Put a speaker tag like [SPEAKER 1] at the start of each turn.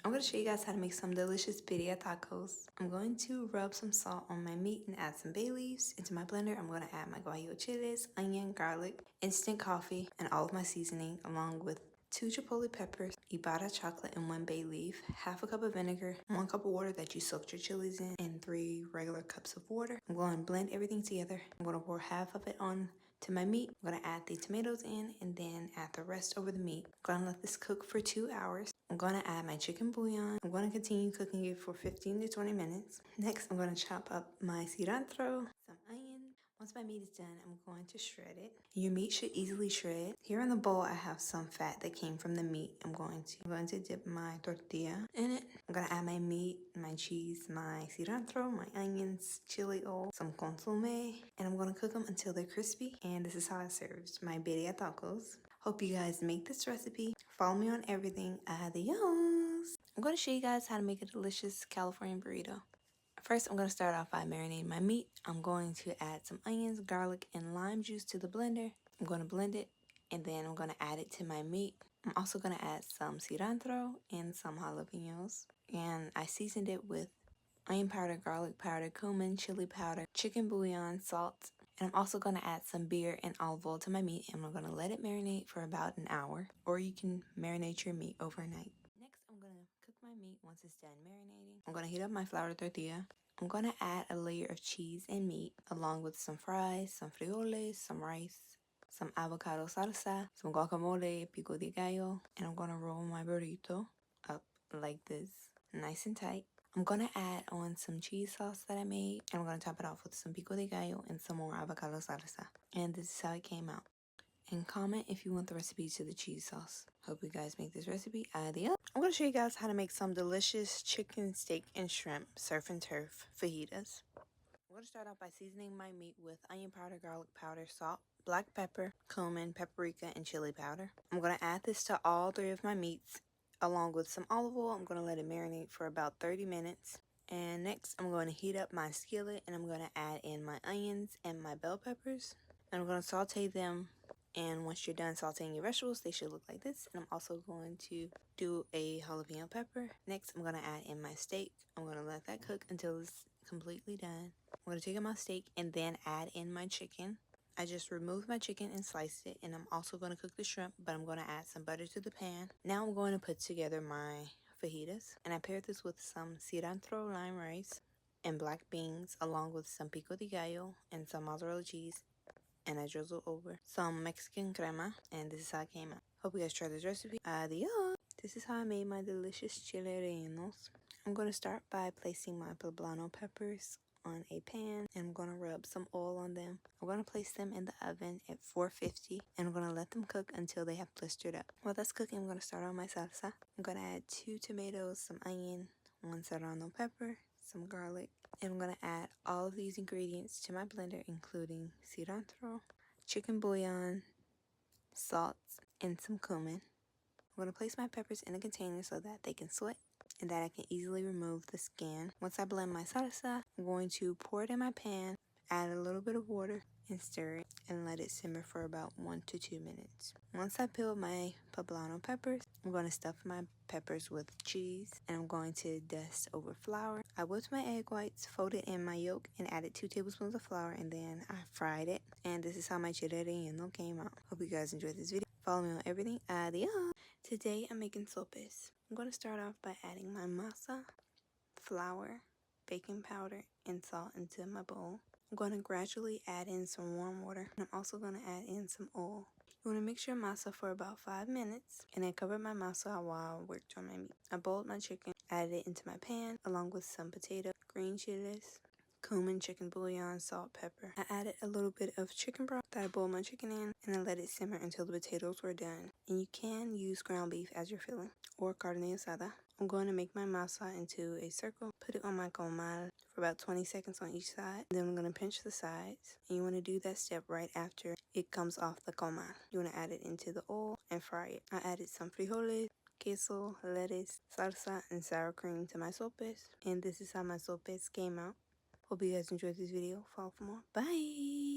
[SPEAKER 1] I'm going to show you guys how to make some delicious birria tacos. I'm going to rub some salt on my meat and add some bay leaves. Into my blender, I'm going to add my guajillo chilies, onion, garlic, instant coffee, and all of my seasoning, along with 2 chipotle peppers, Ibarra chocolate, and 1 bay leaf, half a cup of vinegar, 1 cup of water that you soaked your chilies in, and 3 regular cups of water. I'm going to blend everything together. I'm going to pour half of it on to my meat. I'm going to add the tomatoes in and then add the rest over the meat. I'm going to let this cook for 2 hours. I'm going to add my chicken bouillon. I'm going to continue cooking it for 15 to 20 minutes. Next, I'm going to chop up my cilantro, some onion. Once my meat is done, I'm going to shred it. Your meat should easily shred. Here in the bowl, I have some fat that came from the meat. I'm going to dip my tortilla in it. I'm going to add my meat, my cheese, my cilantro, my onions, chili oil, some consomme, and I'm going to cook them until they're crispy. And this is how I served my birria tacos. Hope you guys make this recipe. Follow me on everything. Adios. I'm going to show you guys how to make a delicious California burrito. First, I'm going to start off by marinating my meat. I'm going to add some onions, garlic, and lime juice to the blender. I'm going to blend it, and then I'm going to add it to my meat. I'm also going to add some cilantro and some jalapenos. And I seasoned it with onion powder, garlic powder, cumin, chili powder, chicken bouillon, salt. And I'm also going to add some beer and olive oil to my meat, and I'm going to let it marinate for about an hour, or you can marinate your meat overnight. Next, I'm going to cook my meat once it's done marinating. I'm going to heat up my flour tortilla. I'm going to add a layer of cheese and meat, along with some fries, some frijoles, some rice, some avocado salsa, some guacamole, pico de gallo, and I'm going to roll my burrito up like this, nice and tight. I'm going to add on some cheese sauce that I made, and I'm going to top it off with some pico de gallo and some more avocado salsa. And this is how it came out. And comment if you want the recipe to the cheese sauce. Hope you guys make this recipe. Adios. I'm going to show you guys how to make some delicious chicken, steak, and shrimp surf and turf fajitas. I'm going to start off by seasoning my meat with onion powder, garlic powder, salt, black pepper, cumin, paprika, and chili powder. I'm going to add this to all 3 of my meats, along with some olive oil. I'm going to let it marinate for about 30 minutes. And next, I'm going to heat up my skillet, and I'm going to add in my onions and my bell peppers. And I'm going to saute them. And once you're done sauteing your vegetables, they should look like this. And I'm also going to do a jalapeno pepper. Next, I'm going to add in my steak. I'm going to let that cook until it's completely done. I'm going to take out my steak and then add in my chicken. I just removed my chicken and sliced it. And I'm also going to cook the shrimp, but I'm going to add some butter to the pan. Now I'm going to put together my fajitas. And I paired this with some cilantro lime rice and black beans, along with some pico de gallo and some mozzarella cheese. And I drizzle over some Mexican crema, and this is how it came out. Hope you guys try this recipe. Adios! This is how I made my delicious chile rellenos. I'm going to start by placing my poblano peppers on a pan, and I'm going to rub some oil on them. I'm going to place them in the oven at 450, and I'm going to let them cook until they have blistered up. While that's cooking, I'm going to start on my salsa. I'm going to add 2 tomatoes, some onion, 1 serrano pepper, some garlic, and I'm going to add all of these ingredients to my blender, including cilantro, chicken bouillon, salt, and some cumin. I'm going to place my peppers in a container so that they can sweat and that I can easily remove the skin. Once I blend my salsa, I'm going to pour it in my pan, add a little bit of water, and stir it and let it simmer for about 1 to 2 minutes. Once I peel my poblano peppers, I'm going to stuff my peppers with cheese, and I'm going to dust over flour. I whipped my egg whites, folded in my yolk, and added 2 tablespoons of flour, and then I fried it. And this is how my chile relleno came out. Hope you guys enjoyed this video. Follow me on everything. Adios! Today I'm making sopes. I'm going to start off by adding my masa, flour, baking powder, and salt into my bowl. I'm going to gradually add in some warm water, and I'm also going to add in some oil. You want to mix your masa for about 5 minutes, and then cover my masa while I worked on my meat. I boiled my chicken, added it into my pan, along with some potato, green chilies, cumin, chicken bouillon, salt, pepper. I added a little bit of chicken broth that I boiled my chicken in, and I let it simmer until the potatoes were done. And you can use ground beef as your filling, or carne asada. I'm going to make my masa into a circle, put it on my comal for about 20 seconds on each side. Then I'm going to pinch the sides, and you want to do that step right after it comes off the comal. You want to add it into the oil and fry it. I added some frijoles, queso, lettuce, salsa, and sour cream to my sopes, and this is how my sopes came out. Hope you guys enjoyed this video. Follow for more. Bye!